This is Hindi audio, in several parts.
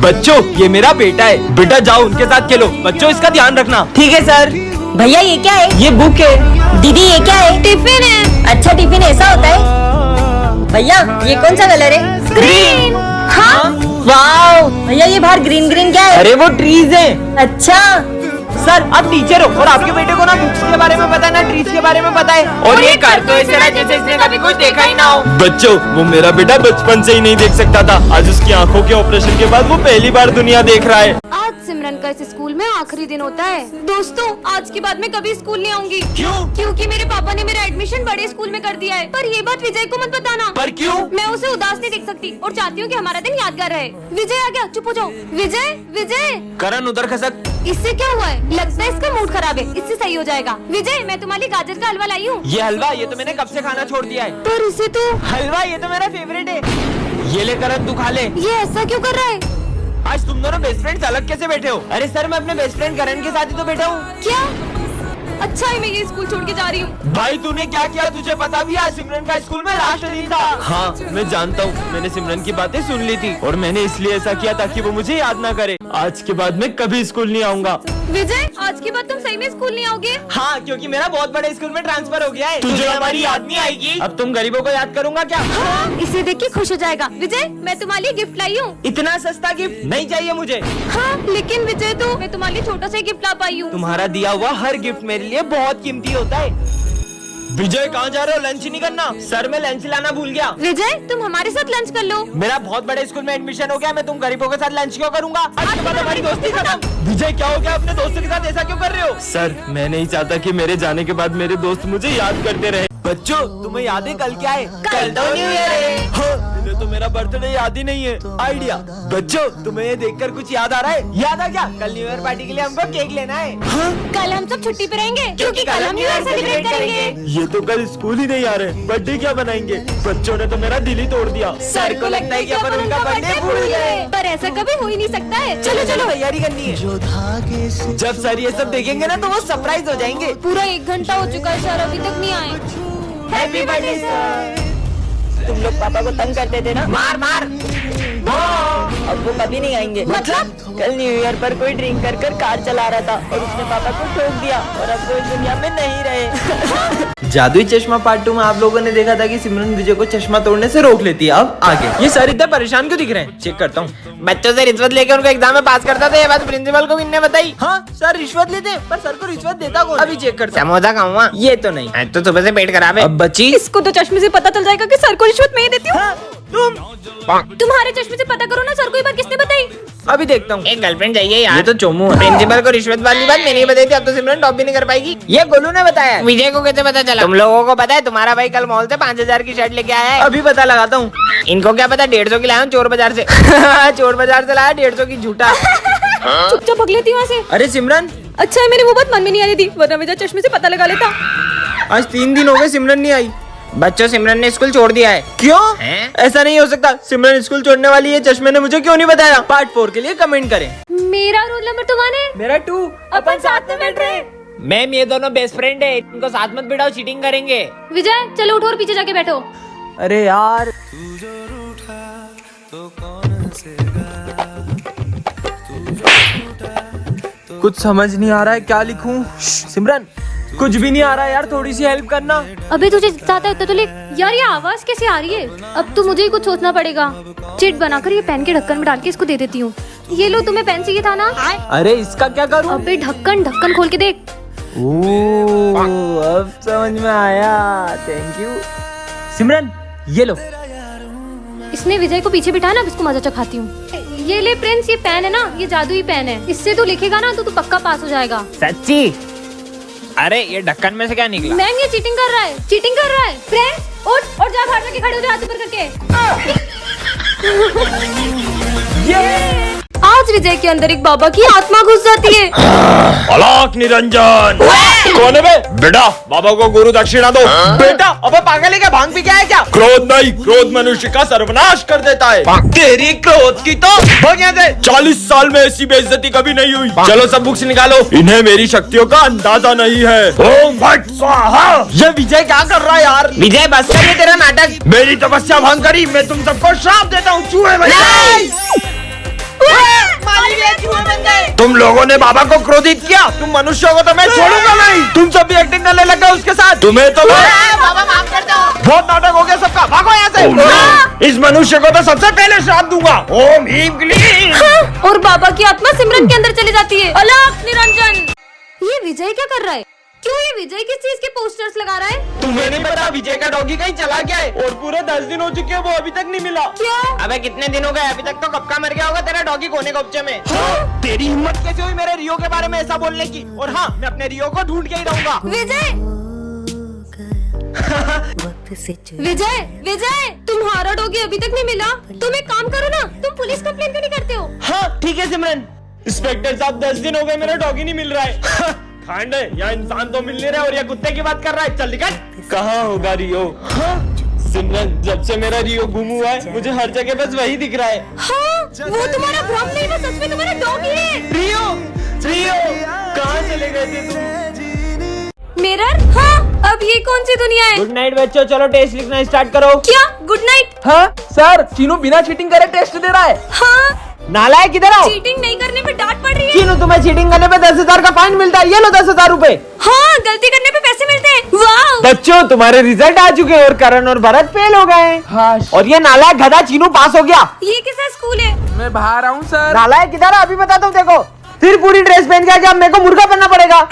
बच्चों ये मेरा बेटा है, बेटा जाओ उनके साथ खेलो। बच्चों इसका ध्यान रखना। ठीक है सर। भैया ये क्या है? ये बुक है। दीदी ये क्या है? टिफिन है। अच्छा टिफिन ऐसा होता है? भैया ये कौन सा कलर है? ग्रीन। हाँ वाओ भैया ये बाहर ग्रीन ग्रीन क्या है? अरे वो ट्रीज है। अच्छा सर आप टीचर हो और आपके बेटे को ना बुक्स के बारे में पता है ना ट्रीज के बारे में पता है, और ये कर तो ऐसे रहा जैसे इसने कभी कुछ देखा ही ना हो। बच्चों वो मेरा बेटा बचपन से ही नहीं देख सकता था, आज उसकी आंखों के ऑपरेशन के बाद वो पहली बार दुनिया देख रहा है। आज सिमरन का इस स्कूल में आखिरी दिन होता है। दोस्तों आज के बाद मैं कभी स्कूल नहीं आऊंगी। क्यों? क्योंकि मेरे पापा ने मेरा एडमिशन बड़े स्कूल में कर दिया है। पर ये बात विजय को मत बताना। पर क्यों? मैं उसे उदास नहीं देख सकती और चाहती हूँ कि हमारा दिन यादगार रहे। विजय आ गया, चुप हो जाओ। विजय विजय करण उधर खसक। इससे क्या हुआ है? लगता है इसका मूड खराब है, इससे सही हो जाएगा। विजय मैं तुम्हारे लिए गाजर का हलवा लाई हूँ। ये हलवा ये तो मैंने कब से खाना छोड़ दिया है। पर इसे तो हलवा ये तो मेरा फेवरेट है। ये ले करण तू खा ले। ये ऐसा क्यों कर रहा है? आज तुम दोनों बेस्ट फ्रेंड्स अलग कैसे बैठे हो? अरे सर मैं अपने बेस्ट फ्रेंड करण के साथ ही तो बैठा हूँ। क्या? अच्छा है मैं ये स्कूल छोड़ के जा रही हूँ। भाई तूने क्या किया तुझे पता भी है? सिमरन का स्कूल में लास्ट दिन था। हाँ मैं जानता हूँ, मैंने सिमरन की बातें सुन ली थी और मैंने इसलिए ऐसा किया ताकि वो मुझे याद ना करे। आज के बाद मैं कभी स्कूल नहीं आऊँगा। विजय आज के बाद तुम सही में स्कूल नहीं आओगे? हाँ क्योंकि मेरा बहुत बड़े स्कूल में ट्रांसफर हो गया है। तुझे हमारी याद नहीं आएगी। अब तुम गरीबों को याद करूँगा क्या? हाँ, इसे देख के खुश हो जाएगा। विजय मैं तुम्हारे लिए गिफ्ट लाई हूँ। इतना सस्ता गिफ्ट नहीं चाहिए मुझे। हाँ लेकिन विजय तो मैं तुम्हारे लिए छोटा सा गिफ्ट ला पाई हूँ। तुम्हारा दिया हुआ हर गिफ्ट मेरे लिए बहुत कीमती होता है। विजय कहाँ जा रहे हो? लंच नहीं करना? सर मैं लंच लाना भूल गया। विजय तुम हमारे साथ लंच कर लो। मेरा बहुत बड़े स्कूल में एडमिशन हो गया, मैं तुम गरीबों के साथ लंच क्यों करूंगा? आज के बाद हमारी दोस्ती खत्म। विजय क्या हो गया? अपने दोस्तों के साथ ऐसा क्यों कर रहे हो? सर मैं नहीं चाहता कि मेरे जाने के बाद मेरे दोस्त मुझे याद करते रहे। बच्चों तुम्हें याद है कल क्या है? कल तो न्यू ईयर है। हाँ, तो मेरा बर्थडे याद ही नहीं है। आइडिया। बच्चों तुम्हें ये देखकर कुछ याद आ रहा है? याद आ क्या? कल न्यू ईयर पार्टी के लिए हमको केक लेना है। हाँ? कल हम सब छुट्टी पे रहेंगे क्योंकि कल हम न्यू ईयर सेलिब्रेट करेंगे। ये तो कल स्कूल ही नहीं आ रहे, बर्थडे क्या बनाएंगे? बच्चों ने तो मेरा दिल ही तोड़ दिया। सर को लगता है कि अपन उनका बर्थडे भूल गए, पर ऐसा कभी हो ही नहीं सकता है। चलो चलो तैयारी करनी है। जब सर ये सब देखेंगे ना तो वो सरप्राइज हो जाएंगे। पूरा 1 घंटा हो चुका है सर अभी तक नहीं आए। Happy birthday sir. तुम लोग पापा को तंग करते थे ना? मार मार। अब वो कभी नहीं आएंगे। मतलब? कल न्यू ईयर पर कोई ड्रिंक कर कर कार चला रहा था और उसने पापा को ठोक दिया और अब वो इस दुनिया में नहीं रहे। जादुई चश्मा पार्ट 2 में आप लोगों ने देखा था कि सिमरन विजय को चश्मा तोड़ने से रोक लेती है। अब आगे ये सर इतना परेशान क्यों दिख रहे हैं? चेक करता हूँ। बच्चों से रिश्वत लेकर उनको एग्जाम में पास करता था, ये बात प्रिंसिपल को किसने बताई? हाँ सर रिश्वत लेते हैं, पर सर को रिश्वत देता कौन? अभी चेक करता हूँ। समोसा खाऊंगा। ये तो नहीं। आज तो सुबह से पेट खराब है। अब बची इसको तो चश्मे से पता चल जाएगा कि सर को रिश्वत मैं ही देती हूँ। हाँ, तुम तुम्हारे चश्मे से पता करो ना सर को ये बात किसने बताई? अभी देखता हूँ। एक गर्लफ्रेंड चाहिए यार। ये तो चोमू है। प्रिंसिपल को रिश्वत वाली बात मैंने ही बताई थी, अब तो सिमरन टॉप भी नहीं कर पाएगी। ये गोलू ने बताया। विजय को कैसे पता चला? तुम लोगों को पता है तुम्हारा भाई कल मॉल से 5000 की शर्ट लेके आया है। अभी पता लगाता हूँ। इनको क्या पता 150 की लाया हूँ चोर बाजार से। चोर बाजार से लाया 150 की झूठा। चुपचाप भग लेती वहाँ से। अरे सिमरन अच्छा है मेरी वो बात मन में नहीं आ रही थी, वरना विजय चश्मे से पता लगा लेता। आज 3 दिन हो गए सिमरन नहीं आई। बच्चों सिमरन ने स्कूल छोड़ दिया है। क्यों? हैं? ऐसा नहीं हो सकता। सिमरन स्कूल छोड़ने वाली है, चश्मे ने मुझे क्यों नहीं बताया? पार्ट 4 के लिए कमेंट करें। मेरा रोल नंबर तो 1 है। मेरा 2। अपन साथ में बैठ रहे हैं। मैम ये दोनों बेस्ट फ्रेंड है, इनको साथ मत बिठाओ, चीटिंग करेंगे। विजय चलो उठो और पीछे जाके बैठो। अरे यार कुछ समझ नहीं आ रहा है, क्या लिखूं? सिमरन कुछ भी नहीं आ रहा है यार, थोड़ी सी हेल्प करना। अबे तुझे चाहता है तो लिख। यार ये आवाज कैसे आ रही है? अब तो मुझे ही कुछ सोचना पड़ेगा। चिट बनाकर ये पेन के ढक्कन में डाल के इसको दे देती हूँ। ये लो तुम्हें पेन चाहिए था ना? अरे इसका क्या करूं? अबे ढक्कन खोल के देख। ओह अब समझ में आया, थैंक यू। सिमरन ये लो। इसने विजय को पीछे बिठाया ना, अब इसको मजा चखाती हूँ। ये ले प्रिंस, ये पेन है ना, ये जादुई पेन है। इससे तू लिखेगा ना तो तू पक्का पास हो जाएगा। सच्ची? अरे ये ढक्कन में से क्या निकला? मैम ये चीटिंग कर रहा है, चीटिंग कर रहा है। प्रिंस उठ और जा बाहर जाके खड़े हो जा, हाथ ऊपर करके। आज विजय के अंदर एक बाबा की आत्मा घुस जाती है। अलाक निरंजन। कौन है बे? बेटा बाबा को गुरु दक्षिणा दो। बेटा अबे पागल है क्या? भांग पी के आया क्या? क्रोध नहीं, क्रोध मनुष्य का सर्वनाश कर देता है। तेरी क्रोध की तो भाग यहाँ से। 40 साल में ऐसी बेइज्जती कभी नहीं हुई। चलो सब बुक्स निकालो, इन्हें मेरी शक्तियों का अंदाजा नहीं है। ओम भट स्वाहा। ये विजय क्या कर रहा है यार? विजय बस कर, ये तेरा नाटक। मेरी तपस्या भंग करी, मैं तुम सबको श्राप देता हूँ चूहे बन जाओ। तुम लोगों ने बाबा को क्रोधित किया, तुम मनुष्यों को तो मैं छोड़ूंगा नहीं। तुम सब भी एक्टिंग करने लग गए उसके साथ। तुम्हें तो बाबा माफ कर दो। बहुत नाटक हो गया सबका, भागो यहाँ से। इस मनुष्य को तो सबसे पहले श्राप दूंगा। ओम ह्रीम क्लीम। और बाबा की आत्मा सिमरन के अंदर चली जाती है। अलग निरंजन। ये विजय क्या कर रहा है? क्यों ये विजय किस चीज के पोस्टर्स लगा रहा है? तुम्हें नहीं पता विजय का डॉगी कहीं चला गया है और पूरे 10 दिन हो चुके हैं, वो अभी तक नहीं मिला। क्या? अबे कितने दिन हो गए, अभी तक तो कब का मर गया होगा तेरा डॉगी कोने कब्जे में। तेरी हिम्मत कैसे हुई मेरे रियो के बारे में ऐसा बोलने की? और हाँ, मैं अपने रियो को ढूंढ के ही रहूंगा। विजय विजय विजय, तुम्हारा डॉगी अभी तक नहीं मिला। तुम एक काम करो ना, तुम पुलिस कंप्लेन क्यों नहीं करते हो? हाँ ठीक है सिमरन। इंस्पेक्टर साहब 10 दिन हो गए मेरा डॉगी नहीं मिल रहा है। खांड है या इंसान तो मिल नहीं रहा है और या कुत्ते की बात कर रहा है। चल निकल। कहाँ होगा रियो? सिमरन जब से मेरा रियो गुम हुआ है मुझे हर जगह बस वही दिख रहा है। हाँ, वो तुम्हारा भ्रम नहीं, वो सच में तुम्हारा डॉगी है। रियो रियो कहाँ चले गए थे तुम? मिरर? हाँ, अब ये कौन सी दुनिया है? गुड नाइट बच्चों, चलो टेस्ट लिखना स्टार्ट करो। क्या गुड नाइट? हाँ सर, चीनू बिना चीटिंग करे टेस्ट दे रहा है। हाँ, नालायक किधर आओ। चीटिंग नहीं करने पे डांट पड़ रही है। चीनू तुम्हें चीटिंग करने पे 10,000 का फाइन मिलता है, ये लो 10,000 रूपए। हाँ, गलती करने पे पैसे मिलते हैं। वाह। बच्चों तुम्हारे रिजल्ट आ चुके हैं और करण और भरत फेल हो गए। हाँ। और ये नालायक गधा चीनू पास हो गया। ये किसा स्कूल है? मैं बाहर आऊँ सर। नालायक किधर है? अभी बताता हूँ देखो। फिर पूरी ड्रेस पहन के आके अब मेरे को मुर्गा बनना पड़ेगा।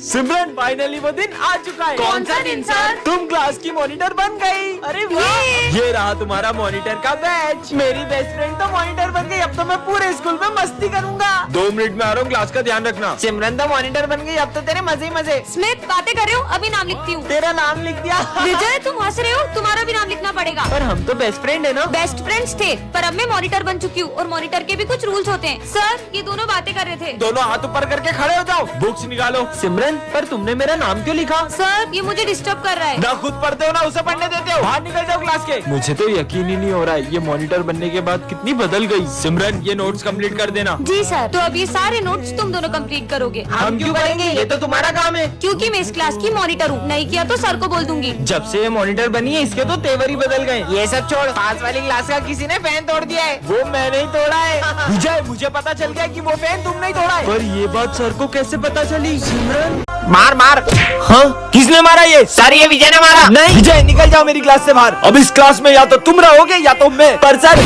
सिमरन फाइनली वो दिन आ चुका है। कौन सा दिन सर? तुम क्लास की मॉनिटर बन गई। अरे वाह, ये रहा तुम्हारा मॉनिटर का बैच। मेरी बेस्ट फ्रेंड तो मॉनिटर बन गई, अब तो मैं पूरे स्कूल में मस्ती करूंगा। 2 मिनट में आ रहा हूँ, क्लास का ध्यान रखना। सिमरन तो मॉनिटर बन गई, अब तो तेरे मजे ही मजे। स्मिथ बातें कर रहे हो? अभी नाम लिखती हूँ। तेरा नाम लिख दिया। विजय तुम हंस रहे हो, तुम्हारा भी नाम लिखना पड़ेगा। पर हम तो बेस्ट फ्रेंड है ना। बेस्ट फ्रेंड्स थे, पर अब मैं मॉनिटर बन चुकी हूँ और मॉनिटर के भी कुछ रूल्स होते हैं। सर ये दोनों बातें कर रहे थे। दोनों हाथ ऊपर करके खड़े हो जाओ, बुक्स निकालो। सिमरन पर तुमने मेरा नाम क्यों लिखा? सर ये मुझे डिस्टर्ब कर रहा है। ना खुद पढ़ते हो ना उसे पढ़ने देते हो। बाहर निकल जाओ क्लास के। मुझे तो यकीन ही नहीं हो रहा है, ये मॉनिटर बनने के बाद कितनी बदल गई। सिमरन ये नोट्स कंप्लीट कर देना। जी सर। तो अब ये सारे नोट्स तुम दोनों कंप्लीट करोगे। हम क्यों करेंगे, ये तो तुम्हारा काम है। क्योंकि मैं इस क्लास की मॉनिटर हूँ, नहीं किया तो सर को बोल दूंगी। जब से ये मॉनिटर बनी है इसके तो तेवर ही बदल गए। ये सब छोड़, पास वाली क्लास का किसी ने फैन तोड़ दिया है। वो मैंने ही तोड़ा है। विजय मुझे पता चल गया कि वो फैन तुमने ही तोड़ा है। पर ये बात सर को कैसे पता चली? सिमरन मार मार। हाँ किसने मारा ये? सर ये विजय ने मारा। नहीं विजय निकल जाओ मेरी क्लास से बाहर। अब इस क्लास में या तो तुम रहोगे या तो मैं। पर सर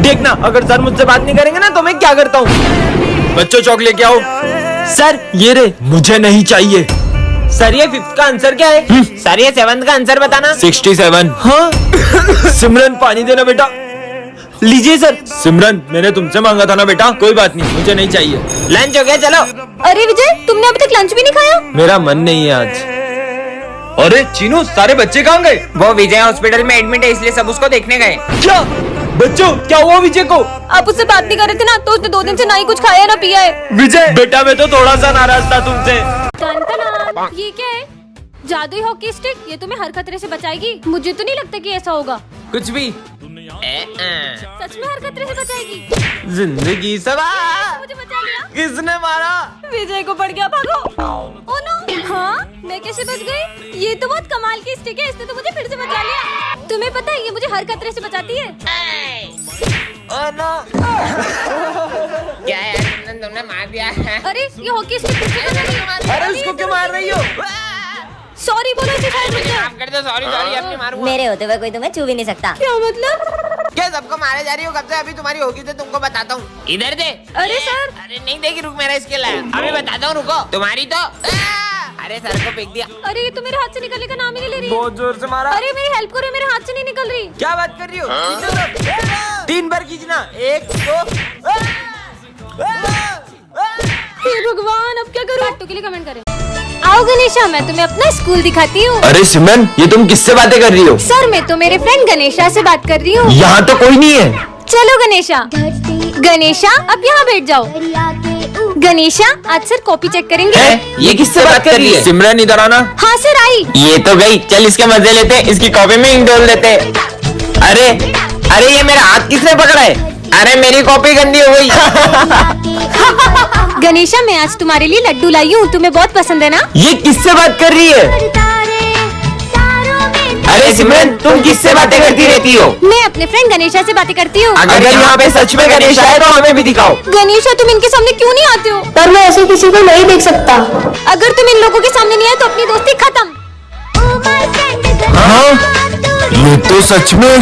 देखना, अगर सर मुझसे बात नहीं करेंगे ना तो मैं क्या करता हूँ। बच्चों चौक लेके आओ। सर ये रे। मुझे नहीं चाहिए। सर ये 5th का आंसर क्या है? सर ये 7th का आंसर बताना। 67। हाँ सिमरन पानी देना बेटा। लीजिए सर। सिमरन मैंने तुमसे मांगा था ना बेटा, कोई बात नहीं, मुझे नहीं चाहिए। लंच हो गया चलो। अरे विजय तुमने अभी तक लंच भी नहीं खाया? मेरा मन नहीं है आज। अरे चीनू सारे बच्चे कहाँ गए? वो विजय हॉस्पिटल में एडमिट है इसलिए सब उसको देखने गए। क्या बच्चों क्या हुआ विजय को? आप उससे बात नहीं कर रहे थे ना, तो उसने 2 दिन से ना ही कुछ खाया ना पिया है। विजय बेटा मैं तो थोड़ा सा नाराज था तुमसे। ये क्या है? जादुई हॉकी स्टिक? ये तुम्हें हर खतरे से बचाएगी? मुझे तो नहीं लगता कि ऐसा होगा। कुछ भी। सच में हर खतरे से बचाएगी? जिंदगी सवार। मुझे बचा लिया। किसने मारा? विजय को पड़ गया, भागो। Oh no. हाँ मैं कैसे बच गई? ये तो बहुत कमाल की स्टिक है, इसने तो मुझे फिर से बचा लिया। तुम्हें पता है ये मुझे हर खतरे से बचाती है। Oh no. क्या यार तुमने मार दिया है? अरे ये हॉकी स्टिक किसने बचा लिया? अरे उसको क्यों मार रही हो? सॉरी बोलो इसे शायद रुक जाओ। माफ कर दो, सॉरी अपने मारूंगा। मेरे होते हुए कोई तुम्हें छू भी नहीं सकता। क्या मतलब? क्या सबको मारे जा रही हो? कब से? अभी तुम्हारी होगी तो तुमको बताता हूँ। इधर दे। अरे सर। अरे नहीं देगी, रुक मेरा इसके लिए अभी बताता हूँ, रुको। तुम्हारी तो अरे सर को फेंक दिया। अरे ये तो मेरे हाथ से निकलने का नाम ही नहीं ले रही। बहुत जोर से मारा। अरे मेरी हेल्प करो, मेरे हाथ से नहीं निकल रही। क्या बात कर रही हो? 3 बार खींचना। 1 2। हे भगवान अब क्या करूं? के लिए कमेंट करें। आओ गणेशा मैं तुम्हें अपना स्कूल दिखाती हूँ। अरे सिमरन ये तुम किससे बातें कर रही हो? सर मैं तो मेरे फ्रेंड गणेशा से बात कर रही हूँ। यहाँ तो कोई नहीं है। चलो गणेशा। गणेशा अब यहाँ बैठ जाओ। गणेशा आज सर कॉपी चेक करेंगे। ये किससे बात कर रही है? सिमरन इधर आना। हाँ सर आई। ये तो गई, चल इसके मजे लेते, इसकी कॉपी में इंक डोल देते। अरे अरे ये मेरा हाथ किसने पकड़ा है? अरे मेरी कॉपी गंदी हो गई। गणेशा मैं आज तुम्हारे लिए लड्डू लाई हूँ, तुम्हें बहुत पसंद है ना? ये किससे बात कर रही है? अरे सिमरन, तुम किससे बातें करती रहती हो? मैं अपने फ्रेंड गणेशा से बातें करती हूँ। अगर यहाँ पे सच में गणेश आए तो हमें भी दिखाओ। गणेशा, तुम इनके सामने क्यों नहीं आते हो? पर मैं ऐसे किसी को नहीं देख सकता। अगर तुम इन लोगों के सामने नहीं आए तो अपनी दोस्ती खत्म। हाँ, ये तो सच में।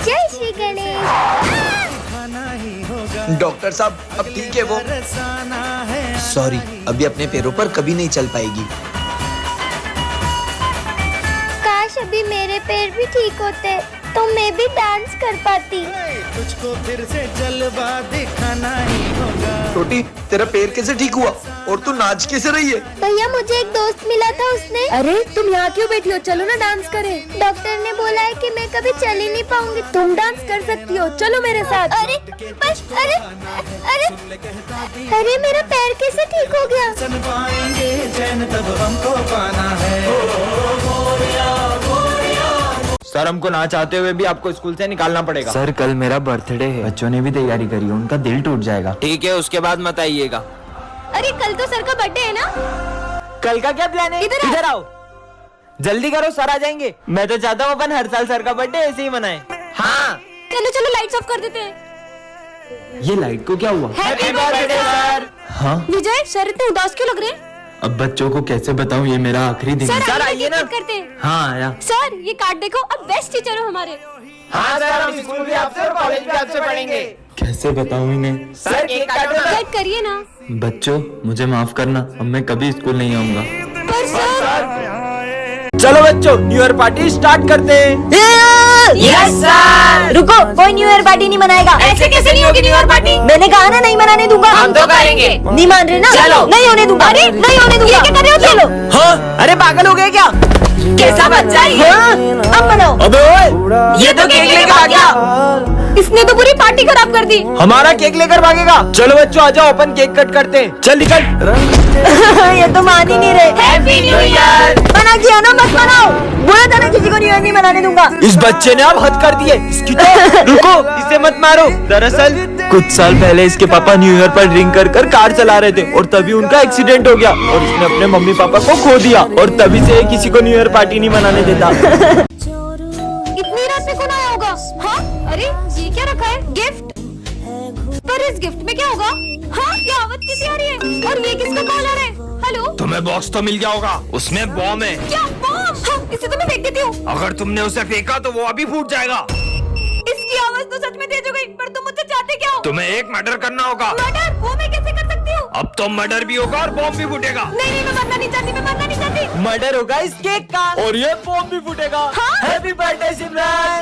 जय श्री गणेश। डॉक्टर साहब अब ठीक है वो? सॉरी, अभी अपने पैरों पर कभी नहीं चल पाएगी। काश अभी मेरे पैर भी ठीक होते तो मैं भी डांस कर पाती। तुझको फिर से जलवा दिखाना ही होगा। छोटी, तेरा पैर कैसे ठीक हुआ और तू नाच कैसे रही है? भैया, मुझे एक दोस्त मिला था, उसने। अरे तुम यहाँ क्यों बैठी हो? चलो ना डांस करें। डॉक्टर ने बोला है कि मैं कभी चल ही नहीं पाऊंगी। तुम डांस कर सकती हो, चलो मेरे साथ। अरे बस, अरे अरे अरे मेरा पैर कैसे ठीक हो गया? सन पाएंगे चैन तब हमको पाना है। सर, हमको ना चाहते हुए भी आपको स्कूल से निकालना पड़ेगा। सर कल मेरा बर्थडे है, बच्चों ने भी तैयारी करी है, उनका दिल टूट जाएगा। ठीक है, उसके बाद मत आइएगा। अरे कल तो सर का बर्थडे है ना? कल का क्या प्लान है? इधर आओ, जल्दी करो, सर आ जाएंगे। मैं तो चाहता हूँ अपन हर साल सर का बर्थडे ऐसे ही मनाएं। हाँ, चलो चलो लाइट्स ऑफ कर देते हैं। ये लाइट को क्या हुआ? Happy birthday sir. हाँ, विजय, सर इतने उदास क्यों लग रहे हैं? अब बच्चों को कैसे बताऊं, ये मेरा आखिरी दिन है। सर आइए ना। करते हैं। हाँ आया। सर ये कार्ड देखो, अब बेस्ट टीचर हो हमारे। हाँ सर, हम स्कूल भी आपसे और कॉलेज भी आपसे पढ़ेंगे। कैसे बताऊं इन्हें? सर केक काटो ना। कट करिए ना। बच्चों मुझे माफ करना, अब मैं कभी स्कूल नहीं आऊंगा। पर सर। चलो बच्चों, न्यू ईयर पार्टी स्टार्ट करते हैं। Yes sir. रुको, कोई न्यू ईयर पार्टी नहीं मनाएगा। ऐसे कैसे नहीं होगी न्यू ईयर पार्टी? मैंने कहा ना नहीं मनाने दूंगा। हम तो करेंगे। नहीं मान रहे ना? चलो। नहीं होने दूंगा। अरे, नहीं होने दूंगा। ये क्या कर रहे हो? चलो। हाँ, अरे पागल हो गए क्या? कैसा बच्चा है ये? अब मनाओ। अबे ओए, ये तो केक लेके भाग गया। इसने तो पूरी पार्टी खराब कर दी। हमारा केक लेकर भागेगा। चलो बच्चों, आ जाओ, अपन केक कट करते हैं। चल निकल। ये तो मान ही नहीं रहे। Happy new year. मना किया ना, मत मनाओ। बोला था ना किसी को न्यू ईयर नहीं मनाने दूंगा। इस बच्चे ने अब हद कर दी है। इसकी तो रुको, इसे मत मारो। दरअसल कुछ साल पहले इसके पापा न्यू ईयर पर ड्रिंक कर कर कार चला रहे थे और तभी उनका एक्सीडेंट हो गया और इसने अपने मम्मी पापा को खो दिया और तभी से ये किसी को न्यू ईयर पार्टी नहीं मनाने देता। इतनी रात में कौन आया होगा? हाँ, अरे ये क्या रखा है? गिफ्ट। पर इस गिफ्ट में क्या होगा? हाँ, ये आवाज किसी आ रही है और ये किसका कॉल आ रहा है? हेलो, तुम्हें बॉक्स तो मिल गया होगा, उसमें बॉम्ब है। क्या बॉम्ब? हाँ, इसे तो मैं फेंक देती हूँ। अगर तुमने उसे फेंका तो वो अभी फूट जाएगा। इसकी आवाज तो सच में तेज हो गई, पर तुम मुझसे चाहते क्या हो? तुम्हें एक मर्डर करना होगा। मर्डर? वो मैं कैसे कर सकती हूँ? अब तो मर्डर भी होगा और बॉम्ब भी फूटेगा। नहीं नहीं, मैं मरना नहीं चाहती, मैं मरना नहीं चाहती। मर्डर होगा इस केक का और ये बॉम्ब भी फूटेगा। हाँ? हैप्पी बर्थडे सिमरन।